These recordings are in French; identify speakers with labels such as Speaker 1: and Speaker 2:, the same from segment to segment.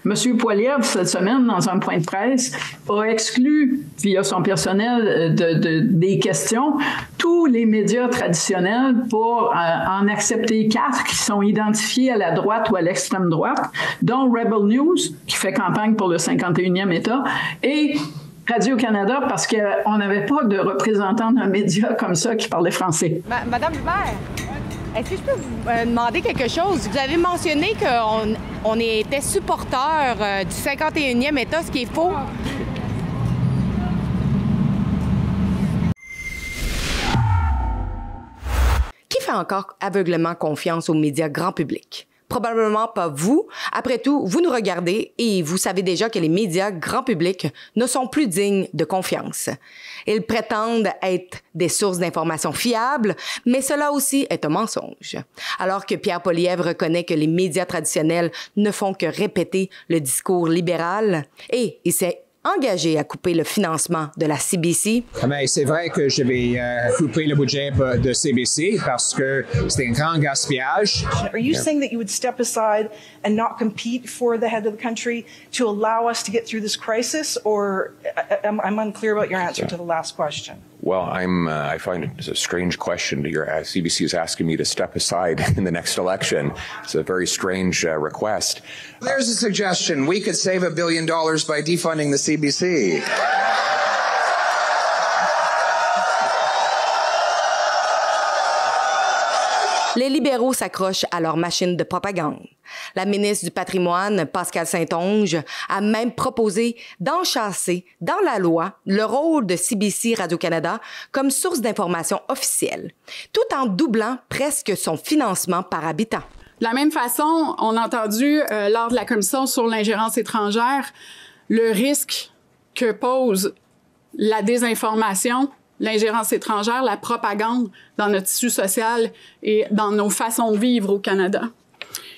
Speaker 1: M. Poilievre, cette semaine, dans un point de presse, a exclu, via son personnel, des questions, tous les médias traditionnels pour en accepter 4 qui sont identifiés à la droite ou à l'extrême droite, dont Rebel News, qui fait campagne pour le 51e État, et Radio-Canada, parce qu'on n'avait pas de représentant d'un média comme ça qui parlait français.
Speaker 2: Madame Hubert, est-ce que je peux vous demander quelque chose? Vous avez mentionné qu'on était supporters du 51e État, ce qui est faux. Qui fait encore aveuglément confiance aux médias grand public? Probablement pas vous. Après tout, vous nous regardez et vous savez déjà que les médias grand public ne sont plus dignes de confiance. Ils prétendent être des sources d'informations fiables, mais cela aussi est un mensonge. Alors que Pierre Poilievre reconnaît que les médias traditionnels ne font que répéter le discours libéral et il s'est engagé à couper le financement de la CBC.
Speaker 3: Mais c'est vrai que je vais couper le budget de CBC parce que c'est un grand gaspillage.
Speaker 4: Are you saying that you would step aside and not compete for the head of the country to allow us to get through this crisis, or I'm unclear about your answer to the last question?
Speaker 5: Well, I find it a strange question. Your CBC is asking me to step aside in the next election. It's a very strange request.
Speaker 6: There's a suggestion. We could save $1 billion by defunding the CBC.
Speaker 2: Les libéraux s'accrochent à leur machine de propagande. La ministre du Patrimoine, Pascale Saint-Onge, a même proposé d'enchasser dans la loi le rôle de CBC Radio-Canada comme source d'information officielle, tout en doublant presque son financement par habitant.
Speaker 7: De la même façon, on a entendu lors de la commission sur l'ingérence étrangère le risque que pose la désinformation, l'ingérence étrangère, la propagande dans notre tissu social et dans nos façons de vivre au Canada.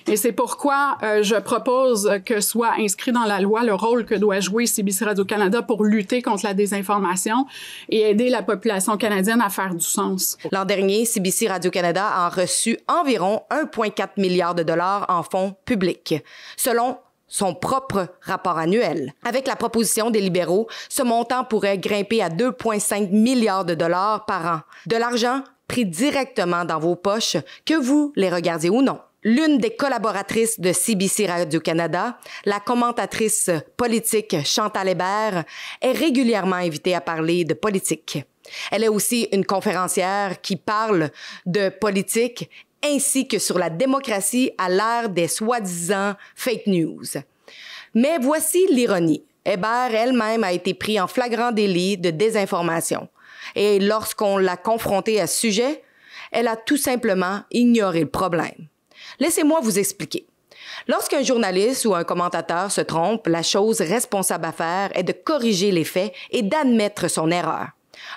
Speaker 7: Et c'est pourquoi je propose que soit inscrit dans la loi le rôle que doit jouer CBC Radio-Canada pour lutter contre la désinformation et aider la population canadienne à faire du sens.
Speaker 2: L'an dernier, CBC Radio-Canada a reçu environ 1,4 milliard de dollars en fonds publics, selon son propre rapport annuel. Avec la proposition des libéraux, ce montant pourrait grimper à 2,5 milliards de dollars par an. De l'argent pris directement dans vos poches, que vous les regardiez ou non. L'une des collaboratrices de CBC Radio-Canada, la commentatrice politique Chantal Hébert, est régulièrement invitée à parler de politique. Elle est aussi une conférencière qui parle de politique ainsi que sur la démocratie à l'ère des soi-disant fake news. Mais voici l'ironie. Hébert elle-même a été prise en flagrant délit de désinformation. Et lorsqu'on l'a confrontée à ce sujet, elle a tout simplement ignoré le problème. Laissez-moi vous expliquer. Lorsqu'un journaliste ou un commentateur se trompe, la chose responsable à faire est de corriger les faits et d'admettre son erreur.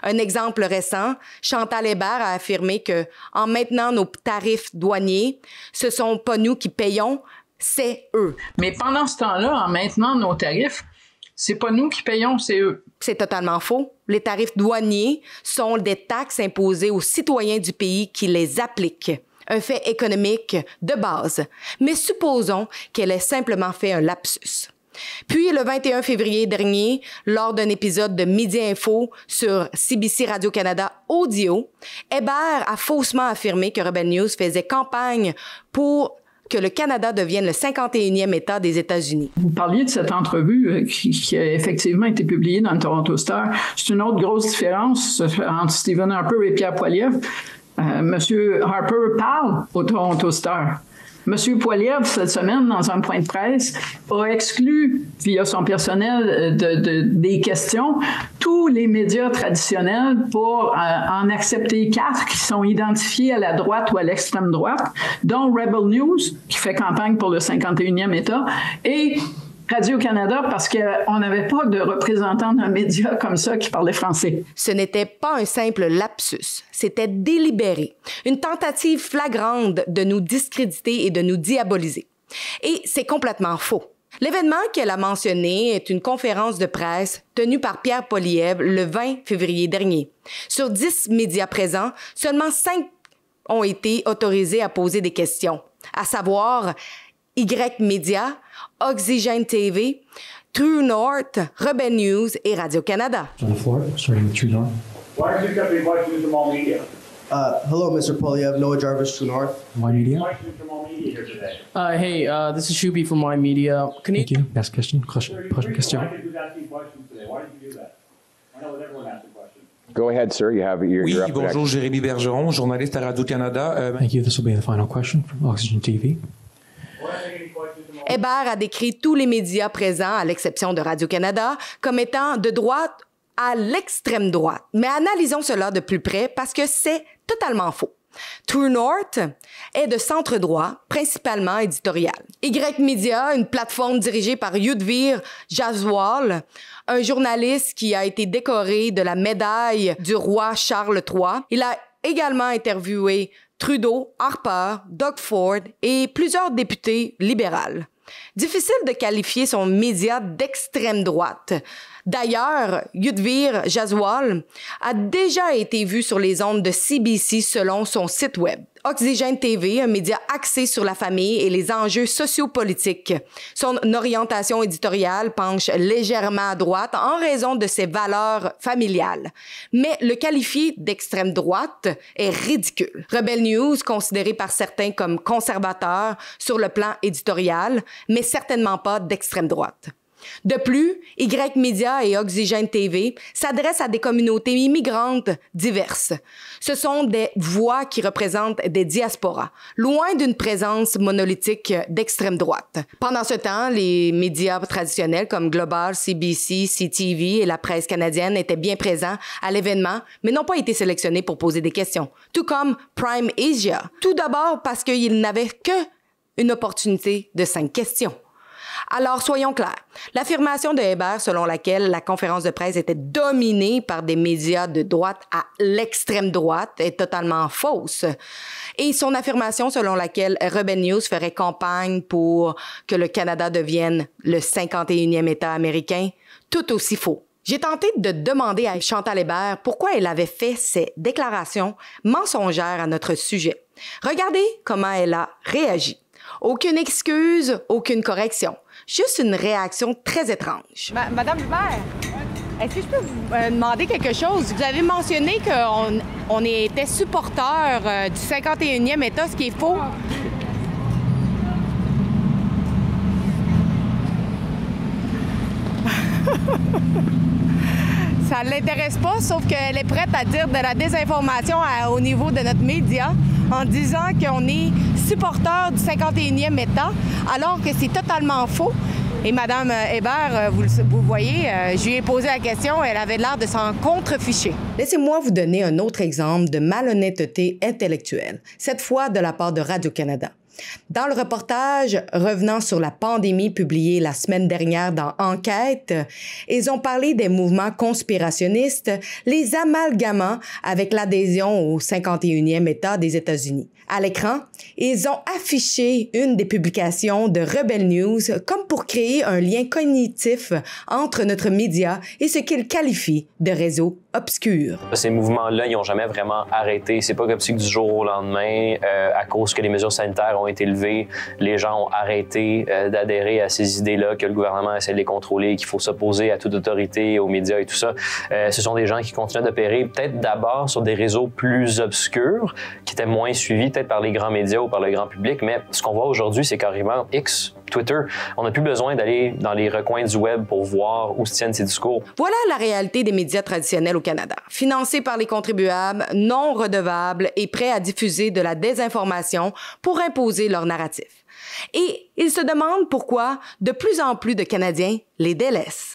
Speaker 2: Un exemple récent, Chantal Hébert a affirmé que, en maintenant nos tarifs douaniers, ce sont pas nous qui payons, c'est eux.
Speaker 1: Mais pendant ce temps-là, en maintenant nos tarifs, c'est pas nous qui payons, c'est eux.
Speaker 2: C'est totalement faux. Les tarifs douaniers sont des taxes imposées aux citoyens du pays qui les appliquent. Un fait économique de base. Mais supposons qu'elle ait simplement fait un lapsus. Puis, le 21 février dernier, lors d'un épisode de Midi Info sur CBC Radio-Canada Audio, Hébert a faussement affirmé que Rebel News faisait campagne pour que le Canada devienne le 51e État des États-Unis.
Speaker 1: Vous parliez de cette entrevue qui a effectivement été publiée dans le Toronto Star. C'est une autre grosse différence entre Stephen Harper et Pierre Poilievre. Monsieur Harper parle au Toronto Star. M. Poilievre, cette semaine, dans un point de presse, a exclu, via son personnel, des questions, tous les médias traditionnels pour en accepter 4 qui sont identifiés à la droite ou à l'extrême droite, dont Rebel News, qui fait campagne pour le 51e État, et Radio-Canada, parce qu'on n'avait pas de représentant d'un média comme ça qui parlait français.
Speaker 2: Ce n'était pas un simple lapsus, c'était délibéré. Une tentative flagrante de nous discréditer et de nous diaboliser. Et c'est complètement faux. L'événement qu'elle a mentionné est une conférence de presse tenue par Pierre Poilievre le 20 février dernier. Sur 10 médias présents, seulement 5 ont été autorisés à poser des questions, à savoir Y-Media, Oxygène TV, True North, Rebel News et Radio-Canada.
Speaker 8: On the floor, starting with True North.
Speaker 9: Why are you accepting questions from all media?
Speaker 10: Hello, Mr. Polyev. Noah Jarvis, True North.
Speaker 8: Why Media?
Speaker 9: Questions from all media here today.
Speaker 11: Hey, this is Shubi from My Media.
Speaker 8: Thank you. Next question. Question.
Speaker 9: Who's asking questions today? Why did you do that? I know everyone asked a question.
Speaker 5: Go ahead, sir. You have your.
Speaker 12: Oui,
Speaker 5: you're up
Speaker 12: bonjour,
Speaker 5: next.
Speaker 12: Jérémy Bergeron, journaliste à Radio-Canada.
Speaker 8: Thank you. This will be the final question from Oxygen TV.
Speaker 2: Hébert a décrit tous les médias présents, à l'exception de Radio-Canada, comme étant de droite à l'extrême droite. Mais analysons cela de plus près parce que c'est totalement faux. True North est de centre droit, principalement éditorial. Y-Media, une plateforme dirigée par Yudhvir Jaswal, un journaliste qui a été décoré de la médaille du roi Charles III. Il a également interviewé Trudeau, Harper, Doug Ford et plusieurs députés libéraux. Difficile de qualifier son média d'extrême droite. D'ailleurs, Yudhvir Jaswal a déjà été vu sur les ondes de CBC selon son site web. Oxygène TV, un média axé sur la famille et les enjeux sociopolitiques. Son orientation éditoriale penche légèrement à droite en raison de ses valeurs familiales. Mais le qualifier d'extrême droite est ridicule. Rebel News, considéré par certains comme conservateur sur le plan éditorial, mais certainement pas d'extrême droite. De plus, Y-Media et Oxygène TV s'adressent à des communautés immigrantes diverses. Ce sont des voix qui représentent des diasporas, loin d'une présence monolithique d'extrême droite. Pendant ce temps, les médias traditionnels comme Global, CBC, CTV et la presse canadienne étaient bien présents à l'événement, mais n'ont pas été sélectionnés pour poser des questions, tout comme Prime Asia. Tout d'abord parce qu'ils n'avaient qu'une opportunité de 5 questions. Alors, soyons clairs. L'affirmation de Hébert selon laquelle la conférence de presse était dominée par des médias de droite à l'extrême droite est totalement fausse. Et son affirmation selon laquelle Rebel News ferait campagne pour que le Canada devienne le 51e État américain, tout aussi faux. J'ai tenté de demander à Chantal Hébert pourquoi elle avait fait ces déclarations mensongères à notre sujet. Regardez comment elle a réagi. Aucune excuse, aucune correction. Juste une réaction très étrange. Madame Hébert, est-ce que je peux vous demander quelque chose? Vous avez mentionné qu'on était supporter du 51e État, ce qui est faux. Ça ne l'intéresse pas, sauf qu'elle est prête à dire de la désinformation au niveau de notre média en disant qu'on est supporter du 51e État, alors que c'est totalement faux. Et Mme Hébert, vous voyez, je lui ai posé la question, elle avait l'air de s'en contreficher. Laissez-moi vous donner un autre exemple de malhonnêteté intellectuelle, cette fois de la part de Radio-Canada. Dans le reportage revenant sur la pandémie publié la semaine dernière dans Enquête, ils ont parlé des mouvements conspirationnistes, les amalgamant avec l'adhésion au 51e État des États-Unis. À l'écran, ils ont affiché une des publications de Rebel News comme pour créer un lien cognitif entre notre média et ce qu'ils qualifient de réseau obscur.
Speaker 13: Ces mouvements-là, ils n'ont jamais vraiment arrêté. C'est pas comme si du jour au lendemain, à cause que les mesures sanitaires ont été levées, les gens ont arrêté d'adhérer à ces idées-là, que le gouvernement essaie de les contrôler, qu'il faut s'opposer à toute autorité, aux médias et tout ça. Ce sont des gens qui continuent d'opérer peut-être d'abord sur des réseaux plus obscurs, qui étaient moins suivis peut-être par les grands médias ou par le grand public, mais ce qu'on voit aujourd'hui, c'est carrément X, Twitter. On n'a plus besoin d'aller dans les recoins du web pour voir où se tiennent ces discours.
Speaker 2: Voilà la réalité des médias traditionnels au Canada. Financés par les contribuables, non redevables et prêts à diffuser de la désinformation pour imposer leur narratif. Et ils se demandent pourquoi de plus en plus de Canadiens les délaissent.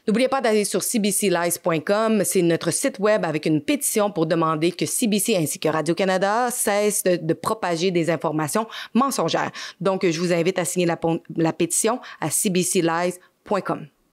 Speaker 2: N'oubliez pas d'aller sur cbclies.com, c'est notre site web avec une pétition pour demander que CBC ainsi que Radio-Canada cessent de propager des informations mensongères. Donc, je vous invite à signer la pétition à cbclies.com.